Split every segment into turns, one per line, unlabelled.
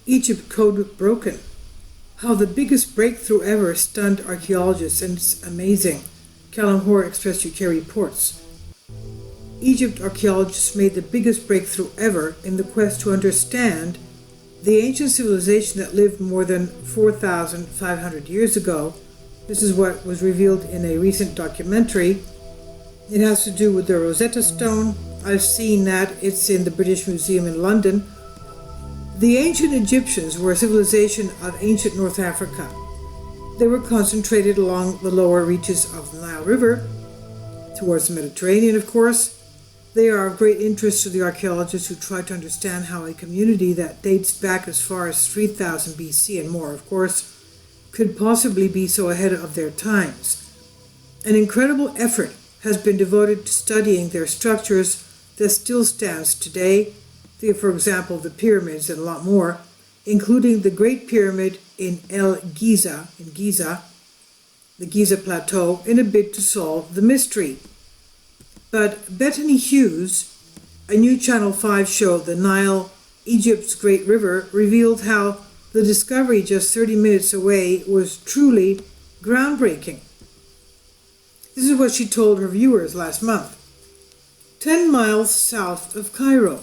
Egypt code broken. How the biggest breakthrough ever stunned archaeologists, and it's amazing. Callum Hoare Express UK reports. Egypt archaeologists made the biggest breakthrough ever in the quest to understand the ancient civilization that lived more than 4,500 years ago. This is what was revealed in a recent documentary. It has to do with the Rosetta Stone. I've seen that. It's in the British Museum in London. The ancient Egyptians were a civilization of ancient North Africa. They were concentrated along the lower reaches of the Nile River, towards the Mediterranean, of course. They are of great interest to the archaeologists who try to understand how a community that dates back as far as 3000 BC and more, of course, could possibly be so ahead of their times. An incredible effort has been devoted to studying their structures that still stands today. For example, the pyramids and a lot more, including the Great Pyramid in Giza, the Giza Plateau, in a bid to solve the mystery. But Bethany Hughes, a new Channel 5 show, The Nile, Egypt's Great River, revealed how the discovery just 30 minutes away was truly groundbreaking. This is what she told her viewers last month. 10 miles south of Cairo,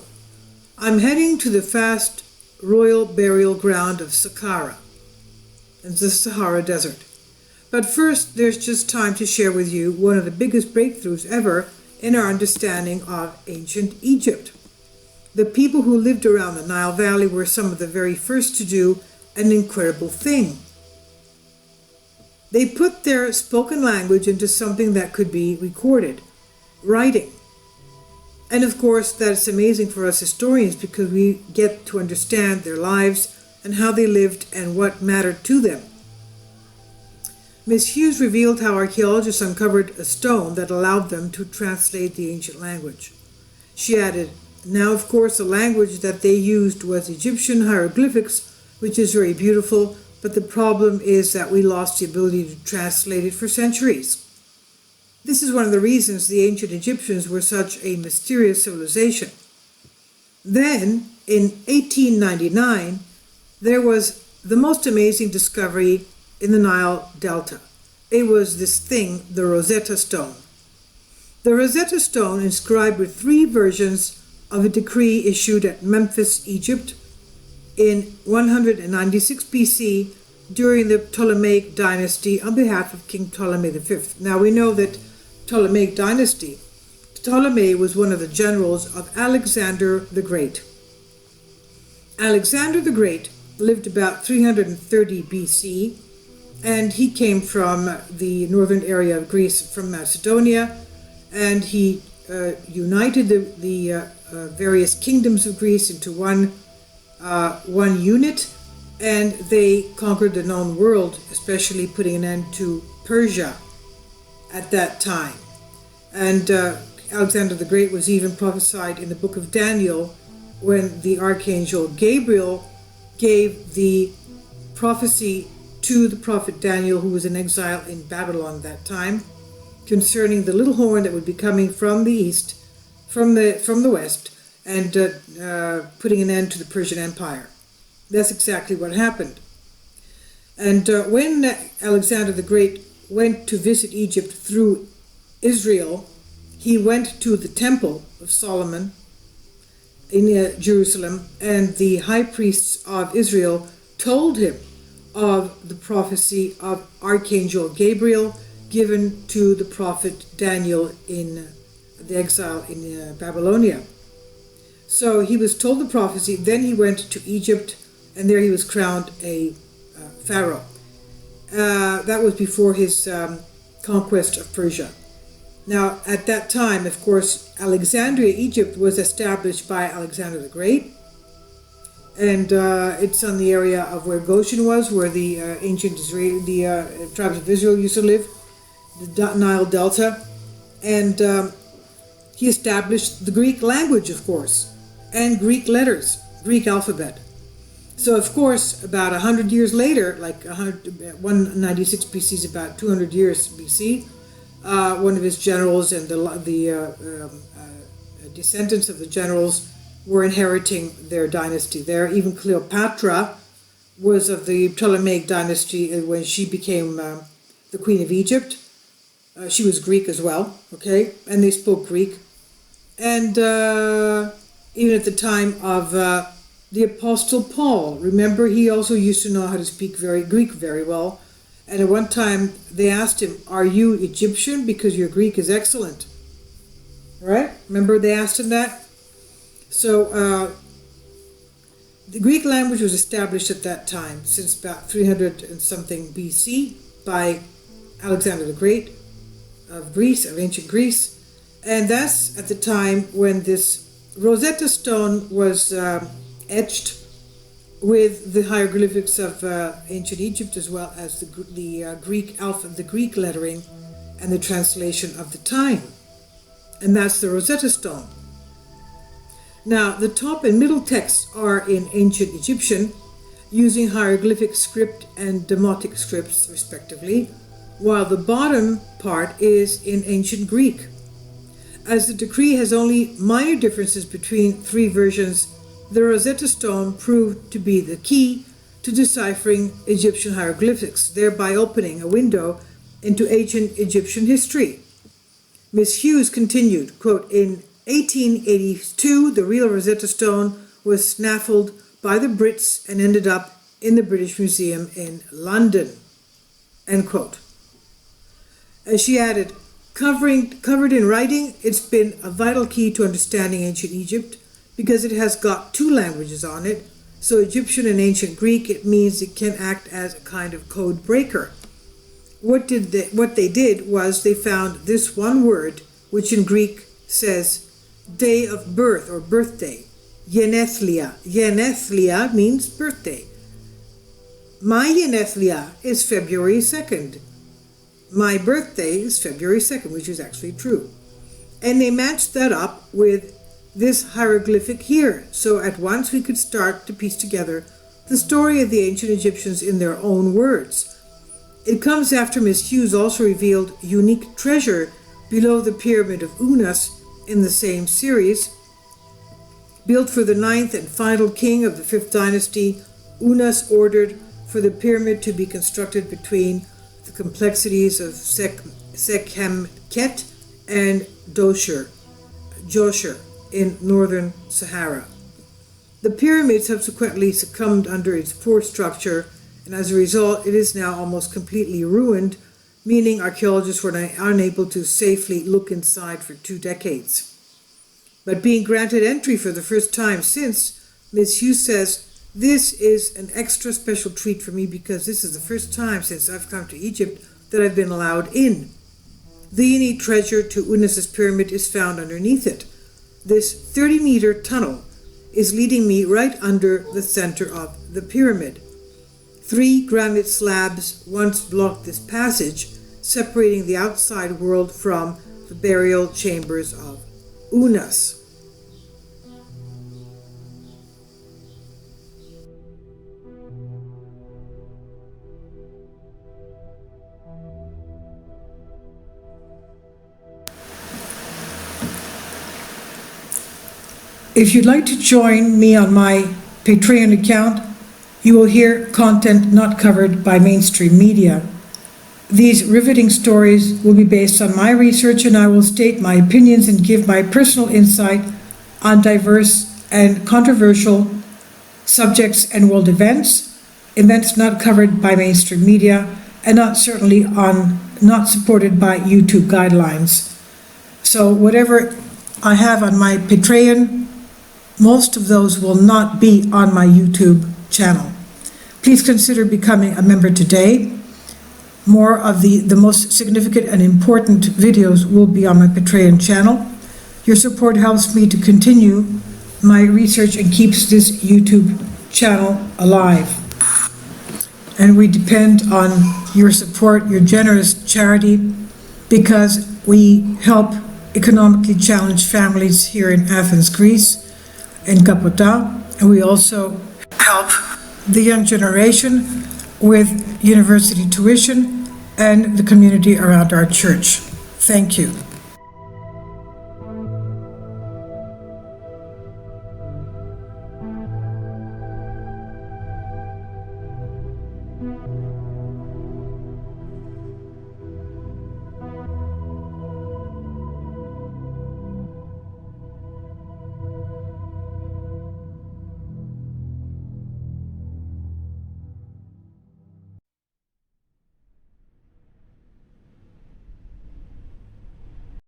I'm heading to the vast royal burial ground of Saqqara, in the Sahara Desert. But first, there's just time to share with you one of the biggest breakthroughs ever in our understanding of ancient Egypt. The people who lived around the Nile Valley were some of the very first to do an incredible thing. They put their spoken language into something that could be recorded, writing. And of course, that's amazing for us historians because we get to understand their lives and how they lived and what mattered to them. Ms. Hughes revealed how archaeologists uncovered a stone that allowed them to translate the ancient language. She added, now of course the language that they used was Egyptian hieroglyphics, which is very beautiful, but the problem is that we lost the ability to translate it for centuries. This is one of the reasons the ancient Egyptians were such a mysterious civilization. Then, in 1899, there was the most amazing discovery in the Nile Delta. It was this thing, the Rosetta Stone. The Rosetta Stone, inscribed with 3 versions of a decree issued at Memphis, Egypt, in 196 BC during the Ptolemaic dynasty on behalf of King Ptolemy V. Now we know that Ptolemaic dynasty, Ptolemy was one of the generals of Alexander the Great. Alexander the Great lived about 330 BC, and he came from the northern area of Greece, from Macedonia, and he united the various kingdoms of Greece into one unit, and they conquered the known world, especially putting an end to Persia at that time. And Alexander the Great was even prophesied in the book of Daniel when the archangel Gabriel gave the prophecy to the prophet Daniel, who was in exile in Babylon at that time, concerning the little horn that would be coming from the east, from the west, and putting an end to the Persian Empire. That's exactly what happened. And when Alexander the Great went to visit Egypt through Israel, he went to the Temple of Solomon in Jerusalem, and the high priests of Israel told him of the prophecy of Archangel Gabriel given to the prophet Daniel in the exile in Babylonia. So he was told the prophecy, then he went to Egypt, and there he was crowned a pharaoh. That was before his conquest of Persia. Now, at that time, of course, Alexandria, Egypt, was established by Alexander the Great, and it's on the area of where Goshen was, where the ancient tribes of Israel used to live, the Nile Delta, and he established the Greek language, of course, and Greek letters, Greek alphabet. So, of course, about 100 years later, like 196 BC is about 200 years BC, one of his generals and the descendants of the generals were inheriting their dynasty there. Even Cleopatra was of the Ptolemaic dynasty when she became the Queen of Egypt. She was Greek as well, okay? And they spoke Greek. And even at the time of the Apostle Paul, remember, he also used to know how to speak Greek very well. And at one time they asked him, "Are you Egyptian? Because your Greek is excellent." Right? Remember they asked him that? So the Greek language was established at that time, since about 300 and something BC, by Alexander the Great of Greece, of ancient Greece. And that's at the time when this Rosetta Stone was etched with the hieroglyphics of ancient Egypt, as well as the Greek alphabet, the Greek lettering, and the translation of the time. And that's the Rosetta Stone. Now, the top and middle texts are in ancient Egyptian, using hieroglyphic script and demotic scripts, respectively, while the bottom part is in ancient Greek. As the decree has only minor differences between three versions, the Rosetta Stone proved to be the key to deciphering Egyptian hieroglyphics, thereby opening a window into ancient Egyptian history. Miss Hughes continued, quote, "In 1882, the real Rosetta Stone was snaffled by the Brits and ended up in the British Museum in London," end quote. As she added, covered in writing, it's been a vital key to understanding ancient Egypt because it has got two languages on it. So Egyptian and ancient Greek, it means it can act as a kind of code breaker. What they did was they found this one word, which in Greek says day of birth or birthday, γενέθλια. Γενέθλια means birthday. My γενέθλια is February 2nd. My birthday is February 2nd, which is actually true. And they matched that up with this hieroglyphic here. So at once we could start to piece together the story of the ancient Egyptians in their own words. It comes after Miss Hughes also revealed unique treasure below the pyramid of Unas in the same series. Built for the ninth and final king of the fifth dynasty, Unas ordered for the pyramid to be constructed between the complexities of Sekhemket and Dosher in northern Sahara. The pyramid subsequently succumbed under its poor structure, and as a result it is now almost completely ruined, meaning archaeologists were unable to safely look inside for 2 decades. But being granted entry for the first time since, Ms. Hughes says, "This is an extra special treat for me because this is the first time since I've come to Egypt that I've been allowed in. The unique treasure to Unas' pyramid is found underneath it. This 30-meter tunnel is leading me right under the center of the pyramid. 3 granite slabs once blocked this passage, separating the outside world from the burial chambers of Unas." If you'd like to join me on my Patreon account, you will hear content not covered by mainstream media. These riveting stories will be based on my research, and I will state my opinions and give my personal insight on diverse and controversial subjects and world events not covered by mainstream media, and not supported by YouTube guidelines. So whatever I have on my Patreon, most of those will not be on my YouTube channel. Please consider becoming a member today. More of the most significant and important videos will be on my Patreon channel. Your support helps me to continue my research and keeps this YouTube channel alive. And we depend on your support, your generous charity, because we help economically challenged families here in Athens, Greece, in Kapota, and we also help the young generation with university tuition and the community around our church. Thank you.